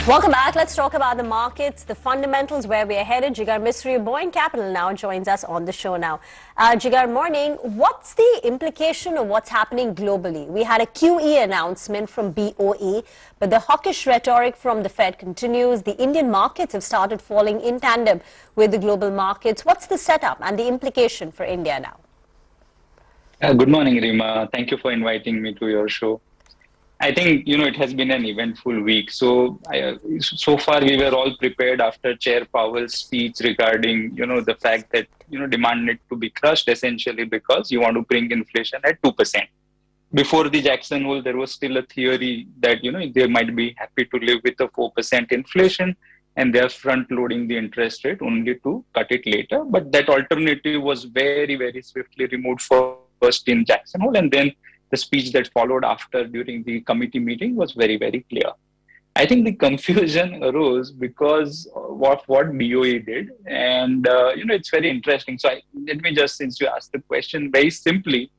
Welcome back. Let's talk about the markets, the fundamentals, where we are headed. Jigar Mistry of Boeing Capital now joins us on the show now. Jigar, morning. What's the implication of what's happening globally? We had a QE announcement from BOE, but the hawkish rhetoric from the Fed continues. The Indian markets have started falling in tandem with the global markets. What's the setup and the implication for India now? Good morning, Rima. Thank you for inviting me to your show. I think, it has been an eventful week. So far we were all prepared after Chair Powell's speech regarding, the fact that, demand need to be crushed essentially because you want to bring inflation at 2%. Before the Jackson Hole, there was still a theory that, they might be happy to live with a 4% inflation and they are front loading the interest rate only to cut it later. But that alternative was very, very swiftly removed first in Jackson Hole, and then the speech that followed after during the committee meeting was very, very clear. I think the confusion arose because of what BOE did. And, it's very interesting. Let me just, since you asked the question very simply,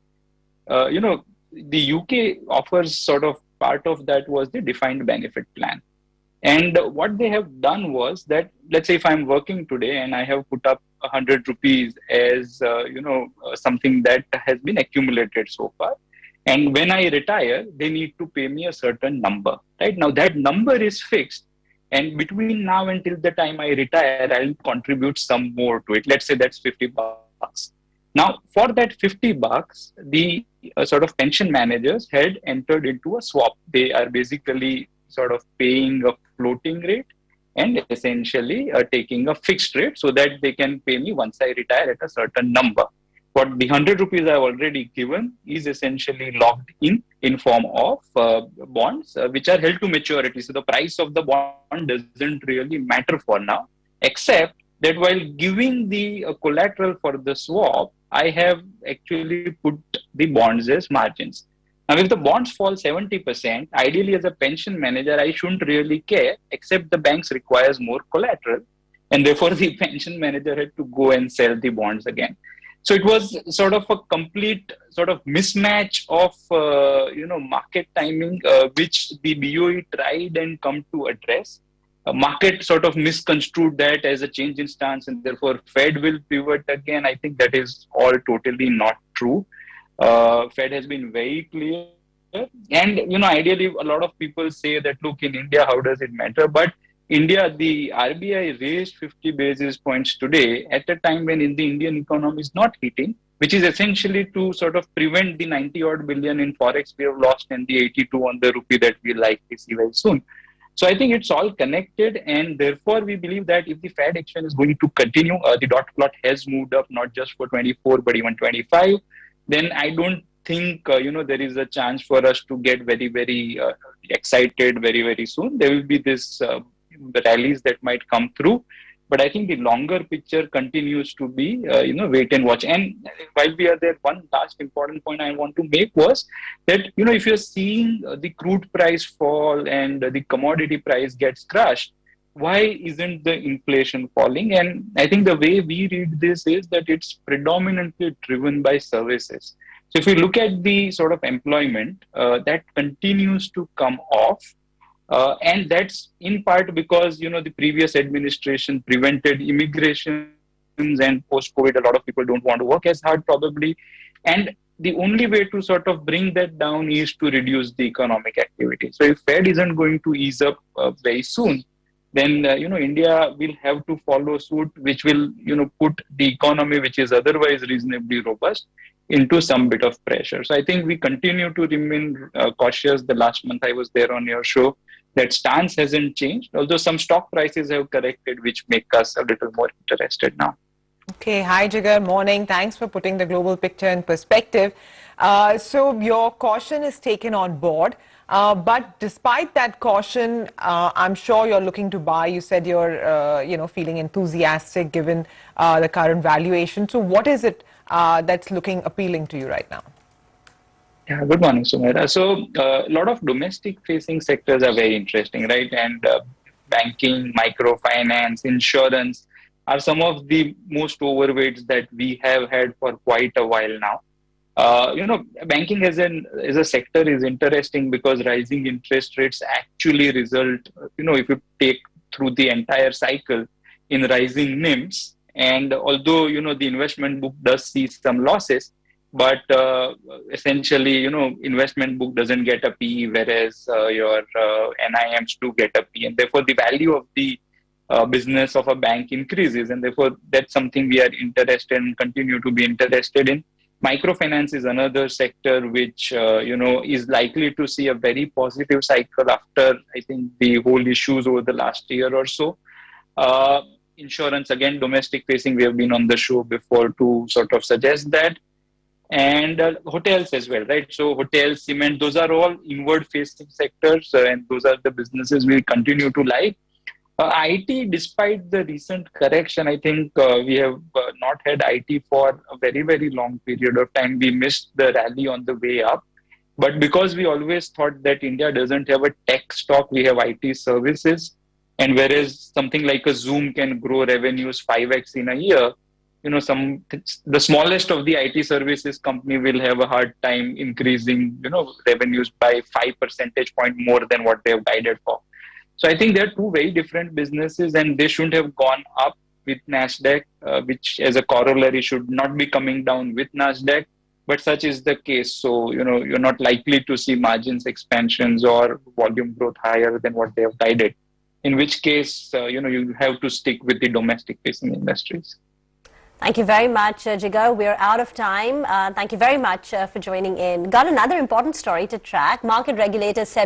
the UK offers sort of part of that was the defined benefit plan. And what they have done was that, let's say if I'm working today and I have put up 100 rupees as, something that has been accumulated so far. And when I retire, they need to pay me a certain number, right? Now that number is fixed. And between now until the time I retire, I'll contribute some more to it. Let's say that's 50 bucks. Now, for that 50 bucks, the sort of pension managers had entered into a swap. They are basically sort of paying a floating rate and essentially taking a fixed rate so that they can pay me once I retire at a certain number. What the 100 rupees I've already given is essentially locked in form of bonds, which are held to maturity. So the price of the bond doesn't really matter for now, except that while giving the collateral for the swap, I have actually put the bonds as margins. Now, if the bonds fall 70%, ideally as a pension manager, I shouldn't really care, except the banks requires more collateral. And therefore, the pension manager had to go and sell the bonds again. So it was sort of a complete sort of mismatch of, market timing, which the BOE tried and come to address. Market sort of misconstrued that as a change in stance, and therefore Fed will pivot again. I think that is all totally not true. Fed has been very clear. And, ideally, a lot of people say that, look, in India, how does it matter? But India, the RBI raised 50 basis points today at a time when the Indian economy is not hitting, which is essentially to sort of prevent the 90 odd billion in forex we have lost and the 82 on the rupee that we likely to see very soon. So I think it's all connected, and therefore we believe that if the Fed action is going to continue, the dot plot has moved up not just for 24 but even 25. Then I don't think there is a chance for us to get very, very excited very, very soon. There will be this rallies that might come through, but I think the longer picture continues to be wait and watch. And while we are there, one last important point I want to make was that if you're seeing the crude price fall and the commodity price gets crushed, why isn't the inflation falling? And I think the way we read this is that it's predominantly driven by services. So if you look at the sort of employment, that continues to come off. And that's in part because, the previous administration prevented immigrations, and post-COVID, a lot of people don't want to work as hard probably. And the only way to sort of bring that down is to reduce the economic activity. So if Fed isn't going to ease up very soon, then, India will have to follow suit, which will, put the economy, which is otherwise reasonably robust, into some bit of pressure. So I think we continue to remain cautious. The last month I was there on your show. That stance hasn't changed, although some stock prices have corrected, which make us a little more interested now. Okay, hi Jigar, morning. Thanks for putting the global picture in perspective. So your caution is taken on board, but despite that caution, I'm sure you're looking to buy. You said you're, feeling enthusiastic given the current valuation. So what is it that's looking appealing to you right now? Yeah, good morning, Sumera. So a lot of domestic facing sectors are very interesting, right? And banking, microfinance, insurance are some of the most overweights that we have had for quite a while now. Banking as a sector is interesting because rising interest rates actually result, if you take through the entire cycle, in rising NIMs. And although, the investment book does see some losses, but essentially, investment book doesn't get a PE, whereas your NIMs do get a PE. And therefore, the value of the business of a bank increases. And therefore, that's something we are interested in, continue to be interested in. Microfinance is another sector which, is likely to see a very positive cycle after, I think, the whole issues over the last year or so. Insurance, again, domestic facing, we have been on the show before to sort of suggest that. And hotels as well, right? So hotels, cement, those are all inward facing sectors, and those are the businesses we continue to like. IT, despite the recent correction, I think we have not had IT for a very, very long period of time. We missed the rally on the way up. But because we always thought that India doesn't have a tech stock, we have IT services. And whereas something like a Zoom can grow revenues 5x in a year, the smallest of the IT services company will have a hard time increasing, revenues by 5 percentage point more than what they have guided for. So I think they're two very different businesses, and they shouldn't have gone up with NASDAQ, which as a corollary should not be coming down with NASDAQ. But such is the case. So, you're not likely to see margins expansions or volume growth higher than what they have guided. In which case, you have to stick with the domestic facing industries. Thank you very much, Jigar. We're out of time. Thank you very much for joining in. Got another important story to track. Market regulator Sept